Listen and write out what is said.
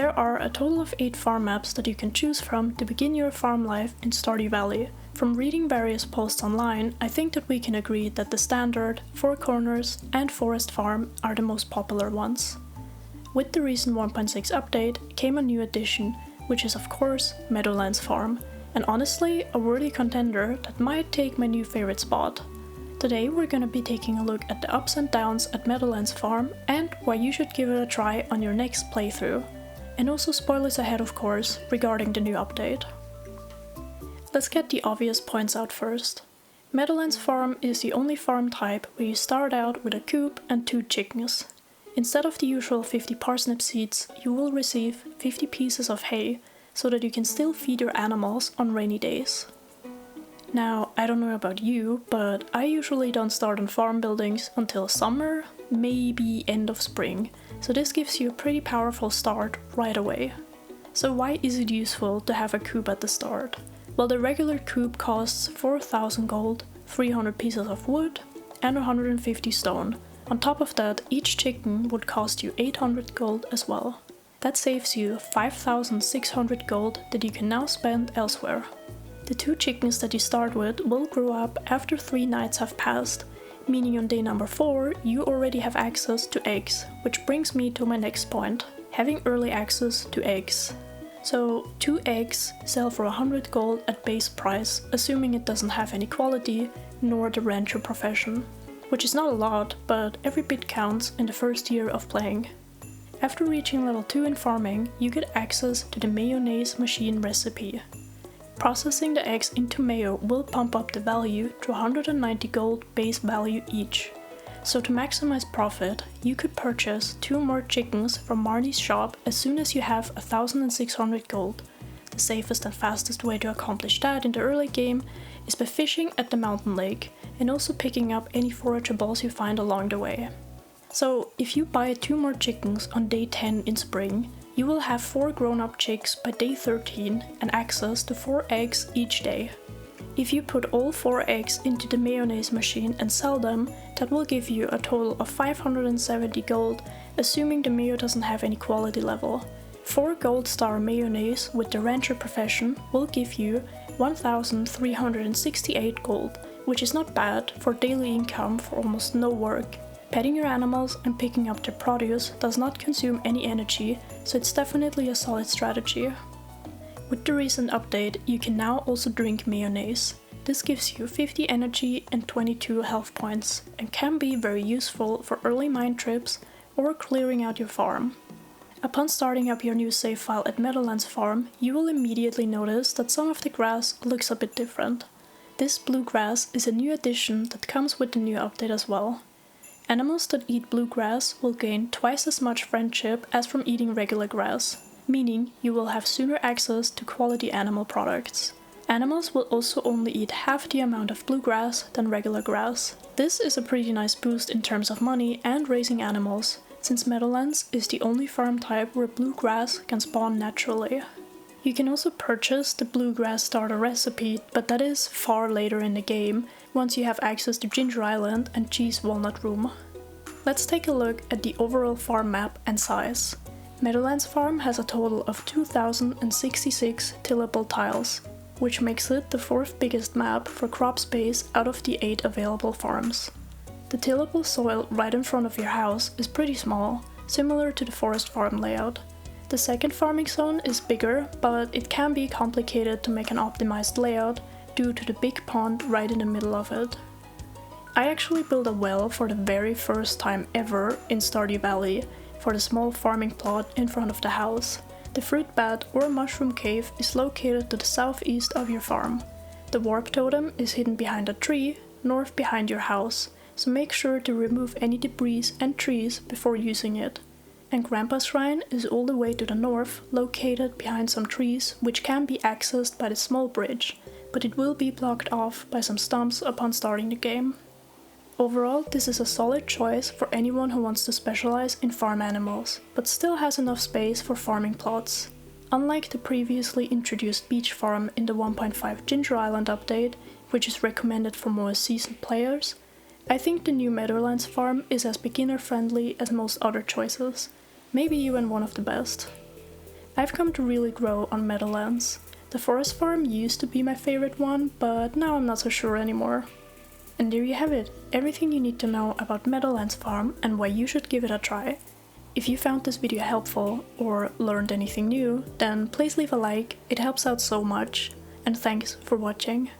There are a total of 8 farm maps that you can choose from to begin your farm life in Stardew Valley. From reading various posts online, I think that we can agree that the Standard, Four Corners, and Forest Farm are the most popular ones. With the recent 1.6 update came a new addition, which is of course Meadowlands Farm, and honestly a worthy contender that might take my new favorite spot. Today we're gonna be taking a look at the ups and downs at Meadowlands Farm and why you should give it a try on your next playthrough. And also spoilers ahead of course regarding the new update. Let's get the obvious points out first. Meadowlands Farm is the only farm type where you start out with a coop and 2 chickens. Instead of the usual 50 parsnip seeds, you will receive 50 pieces of hay, so that you can still feed your animals on rainy days. Now, I don't know about you, but I usually don't start on farm buildings until summer, maybe end of spring, so this gives you a pretty powerful start right away. So why is it useful to have a coop at the start? Well, the regular coop costs 4,000 gold, 300 pieces of wood, and 150 stone. On top of that, each chicken would cost you 800 gold as well. That saves you 5,600 gold that you can now spend elsewhere. The 2 chickens that you start with will grow up after 3 nights have passed, meaning on day number 4 you already have access to eggs, which brings me to my next point, having early access to eggs. So 2 eggs sell for 100 gold at base price, assuming it doesn't have any quality, nor the rancher profession. Which is not a lot, but every bit counts in the first year of playing. After reaching level 2 in farming, you get access to the mayonnaise machine recipe. Processing the eggs into mayo will pump up the value to 190 gold base value each. So to maximize profit, you could purchase 2 more chickens from Marnie's shop as soon as you have 1,600 gold. The safest and fastest way to accomplish that in the early game is by fishing at the mountain lake and also picking up any forageables you find along the way. So if you buy 2 more chickens on day 10 in spring, you will have 4 grown-up chicks by day 13 and access to 4 eggs each day. If you put all 4 eggs into the mayonnaise machine and sell them, that will give you a total of 570 gold, assuming the mayo doesn't have any quality level. 4 gold star mayonnaise with the rancher profession will give you 1,368 gold, which is not bad for daily income for almost no work. Petting your animals and picking up their produce does not consume any energy, so it's definitely a solid strategy. With the recent update, you can now also drink mayonnaise. This gives you 50 energy and 22 health points, and can be very useful for early mine trips or clearing out your farm. Upon starting up your new save file at Meadowlands Farm, you will immediately notice that some of the grass looks a bit different. This blue grass is a new addition that comes with the new update as well. Animals that eat blue grass will gain twice as much friendship as from eating regular grass, meaning you will have sooner access to quality animal products. Animals will also only eat half the amount of blue grass than regular grass. This is a pretty nice boost in terms of money and raising animals, since Meadowlands is the only farm type where blue grass can spawn naturally. You can also purchase the bluegrass starter recipe, but that is far later in the game, once you have access to Ginger Island and Cheese Walnut Room. Let's take a look at the overall farm map and size. Meadowlands Farm has a total of 2,066 tillable tiles, which makes it the 4th biggest map for crop space out of the 8 available farms. The tillable soil right in front of your house is pretty small, similar to the Forest Farm layout. The second farming zone is bigger, but it can be complicated to make an optimized layout due to the big pond right in the middle of it. I actually built a well for the very first time ever in Stardew Valley for the small farming plot in front of the house. The fruit bat or mushroom cave is located to the southeast of your farm. The warp totem is hidden behind a tree, north behind your house, so make sure to remove any debris and trees before using it. And Grandpa's Shrine is all the way to the north, located behind some trees which can be accessed by the small bridge, but it will be blocked off by some stumps upon starting the game. Overall, this is a solid choice for anyone who wants to specialize in farm animals, but still has enough space for farming plots. Unlike the previously introduced beach farm in the 1.5 Ginger Island update, which is recommended for more seasoned players, I think the new Meadowlands farm is as beginner friendly as most other choices, maybe even one of the best. I've come to really grow on Meadowlands. The forest farm used to be my favorite one, but now I'm not so sure anymore. And there you have it, everything you need to know about Meadowlands Farm and why you should give it a try. If you found this video helpful or learned anything new, then please leave a like, it helps out so much, and thanks for watching.